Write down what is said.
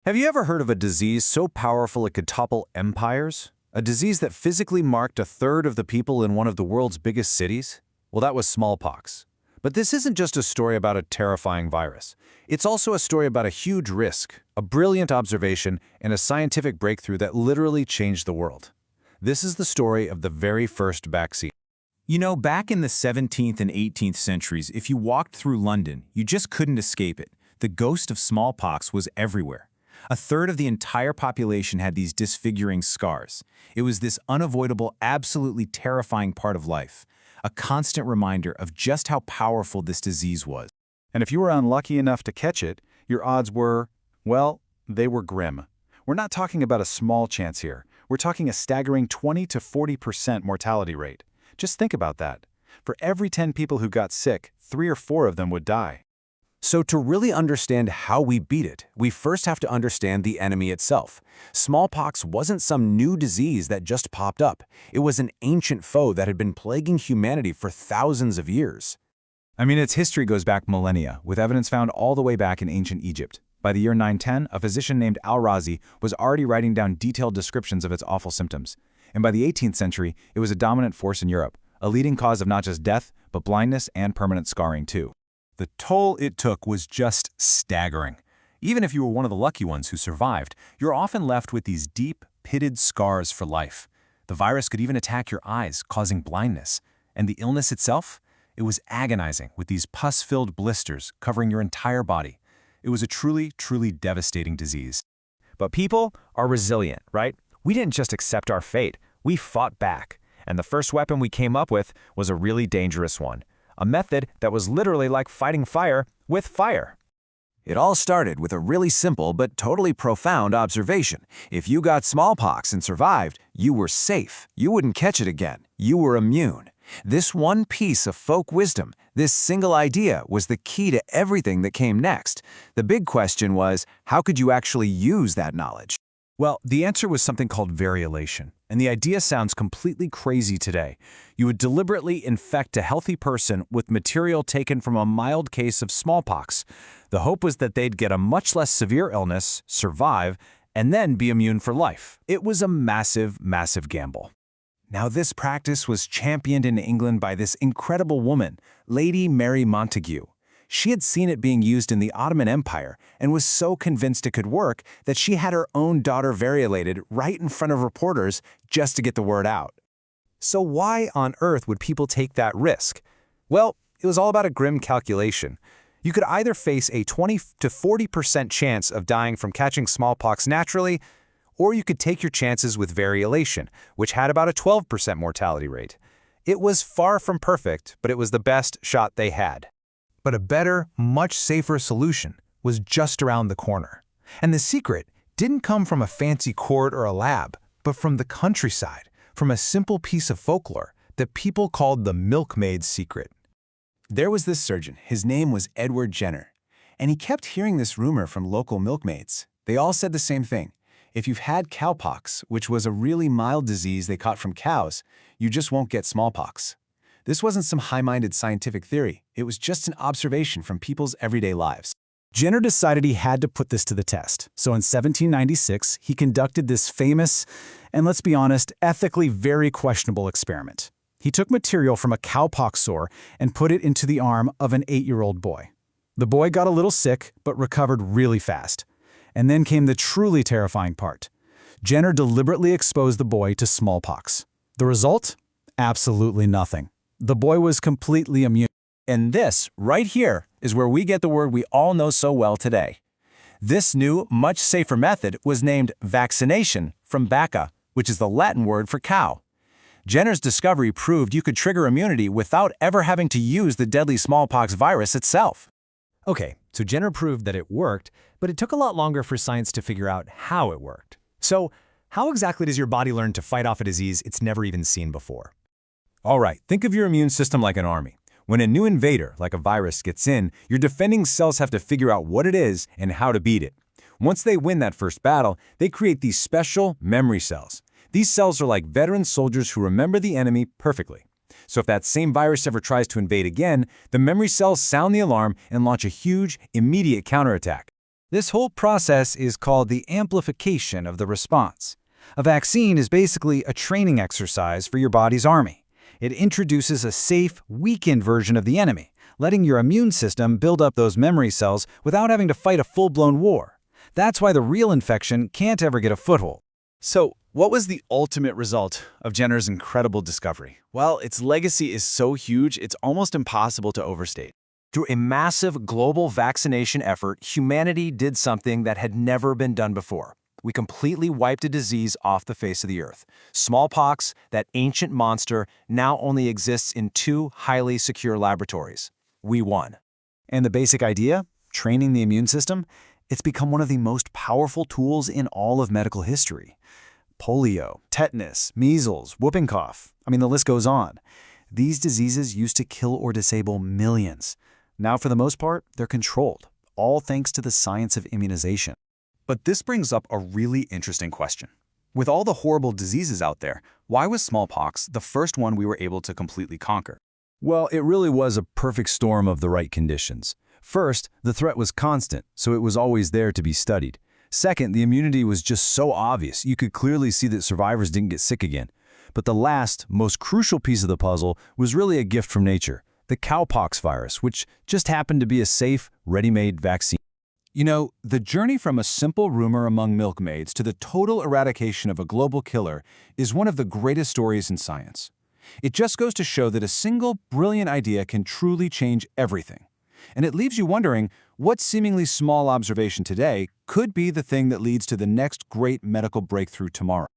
Have you ever heard of a disease so powerful it could topple empires? A disease that physically marked a third of the people in one of the world's biggest cities? Well, that was smallpox. But this isn't just a story about a terrifying virus. It's also a story about a huge risk, a brilliant observation, and a scientific breakthrough that literally changed the world. This is the story of the very first vaccine. You know, back in the 17th and 18th centuries, if you walked through London, you just couldn't escape it. The ghost of smallpox was everywhere. A third of the entire population had these disfiguring scars. It was this unavoidable, absolutely terrifying part of life, a constant reminder of just how powerful this disease was. And if you were unlucky enough to catch it, your odds were, well, they were grim. We're not talking about a small chance here. We're talking a staggering 20 to 40% mortality rate. Just think about that. For every 10 people who got sick, 3 or 4 of them would die. So to really understand how we beat it, we first have to understand the enemy itself. Smallpox wasn't some new disease that just popped up. It was an ancient foe that had been plaguing humanity for thousands of years. I mean, its history goes back millennia, with evidence found all the way back in ancient Egypt. By the year 910, a physician named Al-Razi was already writing down detailed descriptions of its awful symptoms. And by the 18th century, it was a dominant force in Europe, a leading cause of not just death, but blindness and permanent scarring too. The toll it took was just staggering. Even if you were one of the lucky ones who survived, you're often left with these deep, pitted scars for life. The virus could even attack your eyes, causing blindness. And the illness itself? It was agonizing, with these pus-filled blisters covering your entire body. It was a truly, truly devastating disease. But people are resilient, right? We didn't just accept our fate, we fought back. And the first weapon we came up with was a really dangerous one. A method that was literally like fighting fire with fire. It all started with a really simple but totally profound observation. If you got smallpox and survived, you were safe. You wouldn't catch it again. You were immune. This one piece of folk wisdom, this single idea, was the key to everything that came next. The big question was, how could you actually use that knowledge? Well, the answer was something called variolation, and the idea sounds completely crazy today. You would deliberately infect a healthy person with material taken from a mild case of smallpox. The hope was that they'd get a much less severe illness, survive, and then be immune for life. It was a massive, massive gamble. Now, this practice was championed in England by this incredible woman, Lady Mary Montagu. She had seen it being used in the Ottoman Empire and was so convinced it could work that she had her own daughter variolated right in front of reporters just to get the word out. So why on earth would people take that risk? Well, it was all about a grim calculation. You could either face a 20 to 40% chance of dying from catching smallpox naturally, or you could take your chances with variolation, which had about a 12% mortality rate. It was far from perfect, but it was the best shot they had. But a better, much safer solution was just around the corner. And the secret didn't come from a fancy court or a lab, but from the countryside, from a simple piece of folklore that people called the milkmaid's secret. There was this surgeon, his name was Edward Jenner, and he kept hearing this rumor from local milkmaids. They all said the same thing. If you've had cowpox, which was a really mild disease they caught from cows, you just won't get smallpox. This wasn't some high-minded scientific theory. It was just an observation from people's everyday lives. Jenner decided he had to put this to the test. So in 1796, he conducted this famous, and let's be honest, ethically very questionable experiment. He took material from a cowpox sore and put it into the arm of an 8-year-old boy. The boy got a little sick, but recovered really fast. And then came the truly terrifying part. Jenner deliberately exposed the boy to smallpox. The result? Absolutely nothing. The boy was completely immune. And this, right here, is where we get the word we all know so well today. This new, much safer method was named vaccination from vacca, which is the Latin word for cow. Jenner's discovery proved you could trigger immunity without ever having to use the deadly smallpox virus itself. Okay, so Jenner proved that it worked, but it took a lot longer for science to figure out how it worked. So, how exactly does your body learn to fight off a disease it's never even seen before? All right, think of your immune system like an army. When a new invader, like a virus, gets in, your defending cells have to figure out what it is and how to beat it. Once they win that first battle, they create these special memory cells. These cells are like veteran soldiers who remember the enemy perfectly. So if that same virus ever tries to invade again, the memory cells sound the alarm and launch a huge, immediate counterattack. This whole process is called the amplification of the response. A vaccine is basically a training exercise for your body's army. It introduces a safe, weakened version of the enemy, letting your immune system build up those memory cells without having to fight a full-blown war. That's why the real infection can't ever get a foothold. So, what was the ultimate result of Jenner's incredible discovery? Well, its legacy is so huge, it's almost impossible to overstate. Through a massive global vaccination effort, humanity did something that had never been done before. We completely wiped a disease off the face of the earth. Smallpox, that ancient monster, now only exists in 2 highly secure laboratories. We won. And the basic idea? Training the immune system? It's become one of the most powerful tools in all of medical history. Polio, tetanus, measles, whooping cough. The list goes on. These diseases used to kill or disable millions. Now, for the most part, they're controlled, all thanks to the science of immunization. But this brings up a really interesting question. With all the horrible diseases out there, why was smallpox the first one we were able to completely conquer? Well, it really was a perfect storm of the right conditions. First, the threat was constant, so it was always there to be studied. Second, the immunity was just so obvious, you could clearly see that survivors didn't get sick again. But the last, most crucial piece of the puzzle was really a gift from nature, the cowpox virus, which just happened to be a safe, ready-made vaccine. The journey from a simple rumor among milkmaids to the total eradication of a global killer is one of the greatest stories in science. It just goes to show that a single brilliant idea can truly change everything. And it leaves you wondering what seemingly small observation today could be the thing that leads to the next great medical breakthrough tomorrow.